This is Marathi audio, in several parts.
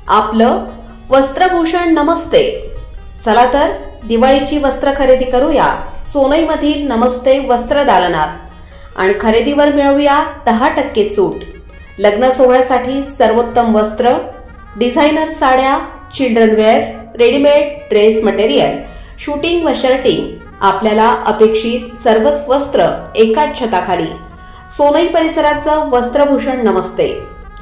आपलं वस्त्रभूषण नमस्ते। चला तर दिवाळीची वस्त्र खरेदी करूया सोनईमधील नमस्ते वस्त्र दालनात आणि खरेदीवर मिळवूया 10% सूट। लग्न सोहळ्यासाठी सर्वोत्तम वस्त्र, डिझायनर साड्या, children wear, readymade dress material, suiting व शर्टिंग, आपल्याला अपेक्षित सर्वच वस्त्र एकाच छताखाली। सोनई परिसराचं वस्त्रभूषण नमस्ते।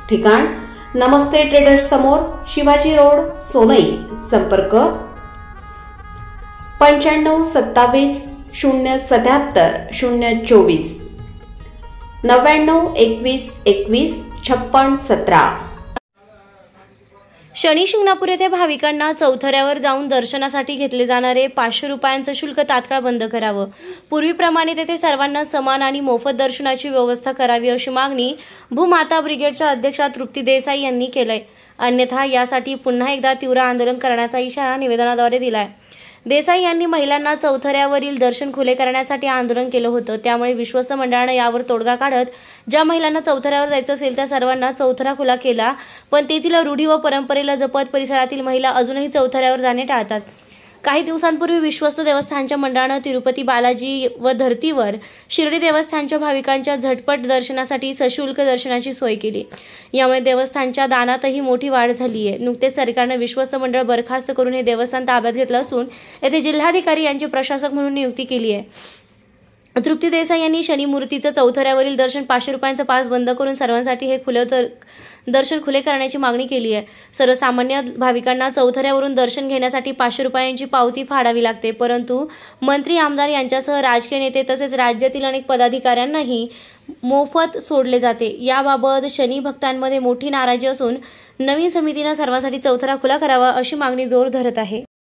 ठिकाण नमस्ते ट्रेडर्स समोर, शिवाजी रोड, सोनई। संपर्क 95 27 077 024 99 21 21 56 17। शनी शिंगणापूर येथे भाविकांना चौथऱ्यावर जाऊन दर्शनासाठी घेतले जाणारे 500 रुपयांचं शुल्क तात्काळ बंद करावं। पूर्वीप्रमाणे तेथे सर्वांना समान आणि मोफत दर्शनाची व्यवस्था करावी अशी मागणी भूमाता ब्रिगेडच्या अध्यक्षा तृप्ती देसाई यांनी केलंय। अन्यथा यासाठी पुन्हा एकदा तीव्र आंदोलन करण्याचा इशारा निवेदनाद्वारे दिलाय। देसाई यांनी महिलांना चौथऱ्यावरील दर्शन खुले करण्यासाठी आंदोलन केलं होतं, त्यामुळे विश्वस्त मंडळानं यावर तोडगा काढत ज्या महिलांना चौथऱ्यावर जायचं असेल त्या सर्वांना चौथरा खुला केला, पण तेथील रूढी व परंपरेला जपत परिसरातील महिला अजूनही चौथऱ्यावर जाणे टाळतात। काही दिवसांपूर्वी विश्वस्त देवस्थानच्या मंडळानं तिरुपती बालाजी व धर्तीवर शिर्डी देवस्थानच्या भाविकांच्या झटपट दर्शनासाठी सशुल्क दर्शनाची सोय केली। यामुळे देवस्थानच्या दानातही मोठी वाढ झाली आहे। नुकतेच सरकारनं विश्वस्त मंडळ बरखास्त करून हे देवस्थान ताब्यात घेतलं असून येथे जिल्हाधिकारी यांची प्रशासक म्हणून नियुक्ती केली आहे। तृप्ती देसाई यांनी शनी मूर्तीचं चौथऱ्यावरील दर्शन 500 रुपयांचं पास बंद करून सर्वांसाठी हे दर्शन खुले करण्याची मागणी केली आहे। सर्वसामान्य भाविकांना चौथऱ्यावरून दर्शन घेण्यासाठी 500 रुपयांची पावती फाडावी लागते, परंतु मंत्री, आमदार यांच्यासह राजकीय नेते तसेच राज्यातील अनेक पदाधिकाऱ्यांनाही मोफत सोडले जाते। याबाबत शनी भक्तांमध्ये मोठी नाराजी असून नवीन समितीनं सर्वांसाठी चौथरा खुला करावा अशी मागणी जोर धरत आहे।